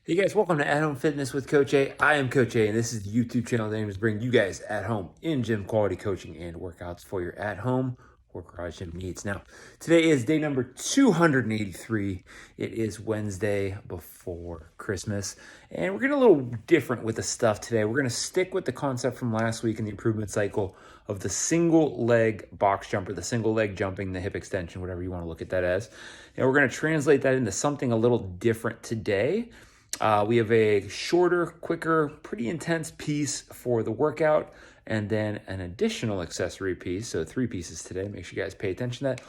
Hey guys, welcome to At Home Fitness with Coach A. I am Coach A, and this is the YouTube channel that aims to bring you guys at home in gym quality coaching and workouts for your at home or garage gym needs. Now, today is day number 283. It is Wednesday before Christmas, and we're getting a little different with the stuff today. We're going to stick with the concept from last week in the improvement cycle of the single leg box jump, or the single leg jumping, the hip extension, whatever you want to look at that as. And we're going to translate that into something a little different today. We have a shorter, quicker, pretty intense piece for the workout, and then an additional accessory piece. So 3 pieces today. Make sure you guys pay attention to that.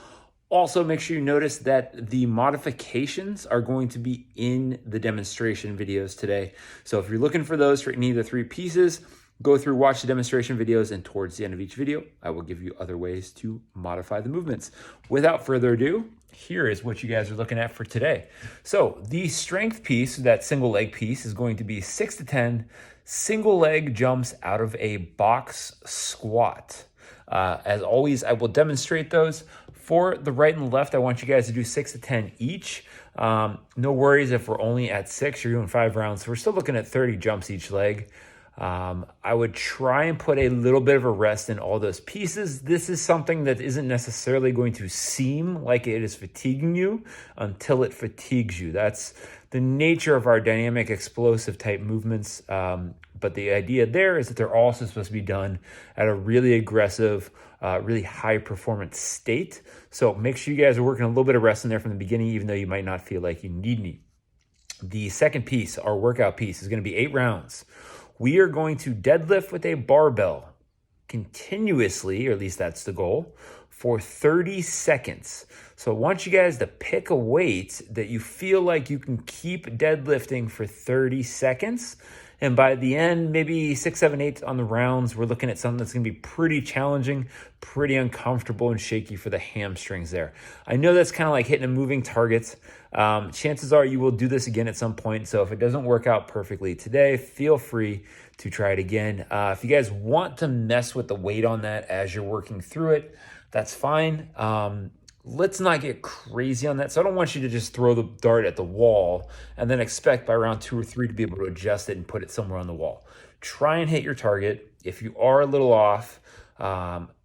Also, make sure you notice that the modifications are going to be in the demonstration videos today. So if you're looking for those for any of the 3 pieces, go through, watch the demonstration videos, and towards the end of each video, I will give you other ways to modify the movements. Without further ado, here is what you guys are looking at for today. So the strength piece, that single leg piece, is going to be 6 to 10 single leg jumps out of a box squat. As always, I will demonstrate those. For the right and the left, I want you guys to do 6 to 10 each. No worries if we're only at 6, you're doing 5 rounds. So we're still looking at 30 jumps each leg. I would try and put a little bit of a rest in all those pieces. This is something that isn't necessarily going to seem like it is fatiguing you until it fatigues you. That's the nature of our dynamic, explosive type movements. But the idea there is that they're also supposed to be done at a really aggressive, really high performance state. So make sure you guys are working a little bit of rest in there from the beginning, even though you might not feel like you need any. The second piece, our workout piece, is going to be 8 rounds. We are going to deadlift with a barbell continuously, or at least that's the goal, for 30 seconds. So I want you guys to pick a weight that you feel like you can keep deadlifting for 30 seconds. And by the end, maybe 6, 7, 8 on the rounds, we're looking at something that's going to be pretty challenging, pretty uncomfortable and shaky for the hamstrings there. I know that's kind of like hitting a moving target. Chances are you will do this again at some point. So if it doesn't work out perfectly today, feel free to try it again. If you guys want to mess with the weight on that as you're working through it, that's fine. Let's not get crazy on that. So I don't want you to just throw the dart at the wall and then expect by round 2 or 3 to be able to adjust it and put it somewhere on the wall. Try and hit your target. If you are a little off,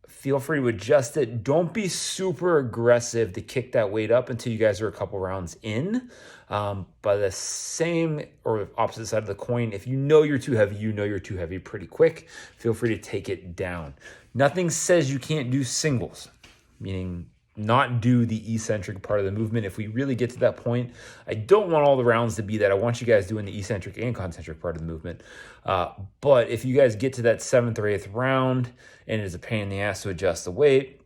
feel free to adjust it. Don't be super aggressive to kick that weight up until you guys are a couple rounds in. By the same or opposite side of the coin, if you know you're too heavy, you know you're too heavy pretty quick. Feel free to take it down. Nothing says you can't do singles, meaning not do the eccentric part of the movement. If we really get to that point, I don't want all the rounds to be that. I want you guys doing the eccentric and concentric part of the movement. But if you guys get to that 7th or 8th round and it is a pain in the ass to adjust the weight,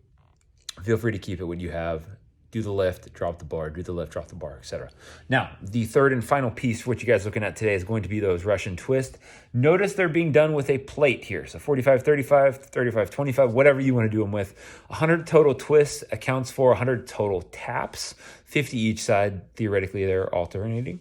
feel free to keep it what you have. Do the lift, drop the bar, do the lift, drop the bar, etc. Now, the third and final piece for what you guys are looking at today is going to be those Russian twists. Notice they're being done with a plate here. So 45, 35, 35, 25, whatever you want to do them with. 100 total twists accounts for 100 total taps, 50 each side. Theoretically, they're alternating.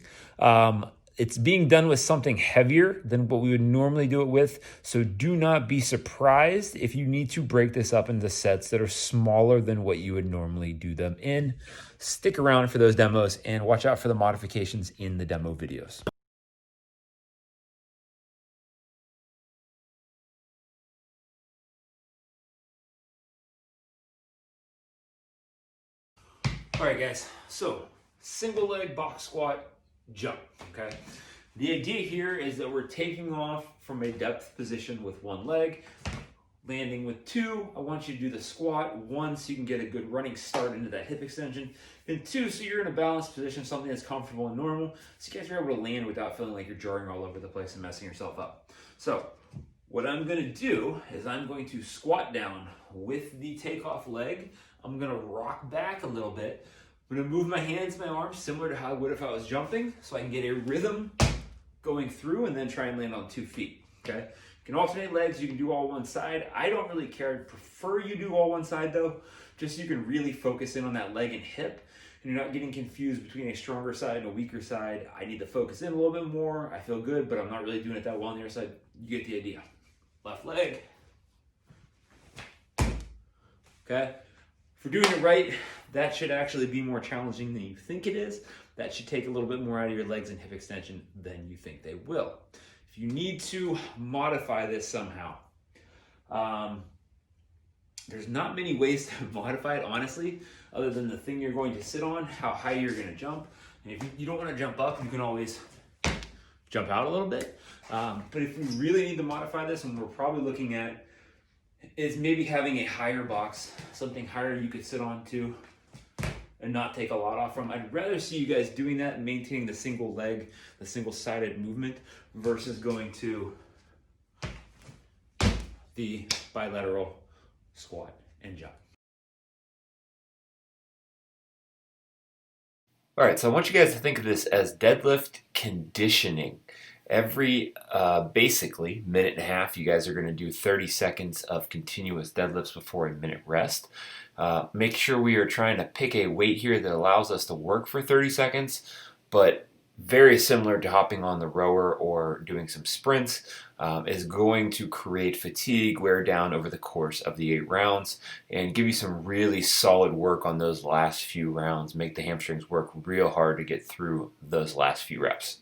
It's being done with something heavier than what we would normally do it with. So do not be surprised if you need to break this up into sets that are smaller than what you would normally do them in. Stick around for those demos and watch out for the modifications in the demo videos. All right, guys. So single leg box squat jump, okay? The idea here is that we're taking off from a depth position with 1 leg, landing with 2. I want you to do the squat, 1, so you can get a good running start into that hip extension, and 2, so you're in a balanced position, something that's comfortable and normal, so you guys are able to land without feeling like you're jarring all over the place and messing yourself up. So what I'm going to do is I'm going to squat down with the takeoff leg. I'm going to rock back a little bit. I'm going to move my hands, my arms, similar to how I would if I was jumping, so I can get a rhythm going through and then try and land on 2 feet, okay? You can alternate legs, you can do all one side. I don't really care. I prefer you do all one side though, just so you can really focus in on that leg and hip, and you're not getting confused between a stronger side and a weaker side. I need to focus in a little bit more. I feel good, but I'm not really doing it that well on the other side. You get the idea. Left leg. Okay? If we're doing it right, that should actually be more challenging than you think it is. That should take a little bit more out of your legs and hip extension than you think they will. If you need to modify this somehow, there's not many ways to modify it, honestly, other than the thing you're going to sit on, how high you're going to jump. And if you don't want to jump up, you can always jump out a little bit. But if we really need to modify this, and we're probably looking at, is maybe having a higher box, something higher you could sit on to and not take a lot off from. I'd rather see you guys doing that and maintaining the single leg, the single-sided movement versus going to the bilateral squat and jump. All right, so I want you guys to think of this as deadlift conditioning. Every basically minute and a half, you guys are going to do 30 seconds of continuous deadlifts before a minute rest. Make sure we are trying to pick a weight here that allows us to work for 30 seconds, but very similar to hopping on the rower or doing some sprints, is going to create fatigue, wear down over the course of the 8 rounds, and give you some really solid work on those last few rounds. Make the hamstrings work real hard to get through those last few reps.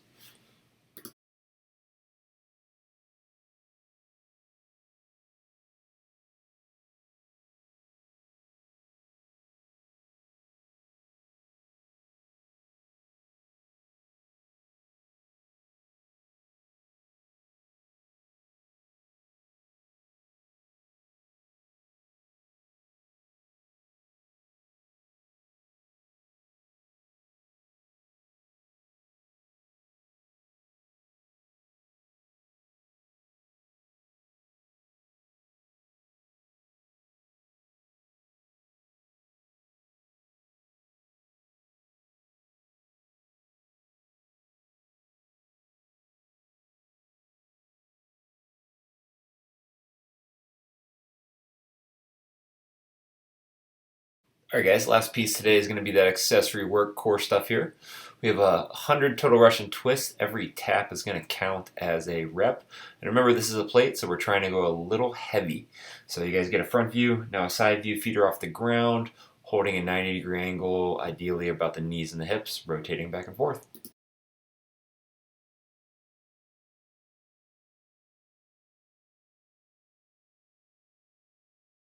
All right, guys, last piece today is going to be that accessory work core stuff here. We have 100 total Russian twists. Every tap is going to count as a rep. And remember, this is a plate, so we're trying to go a little heavy. So you guys get a front view, now a side view, feet are off the ground, holding a 90-degree angle, ideally about the knees and the hips, rotating back and forth.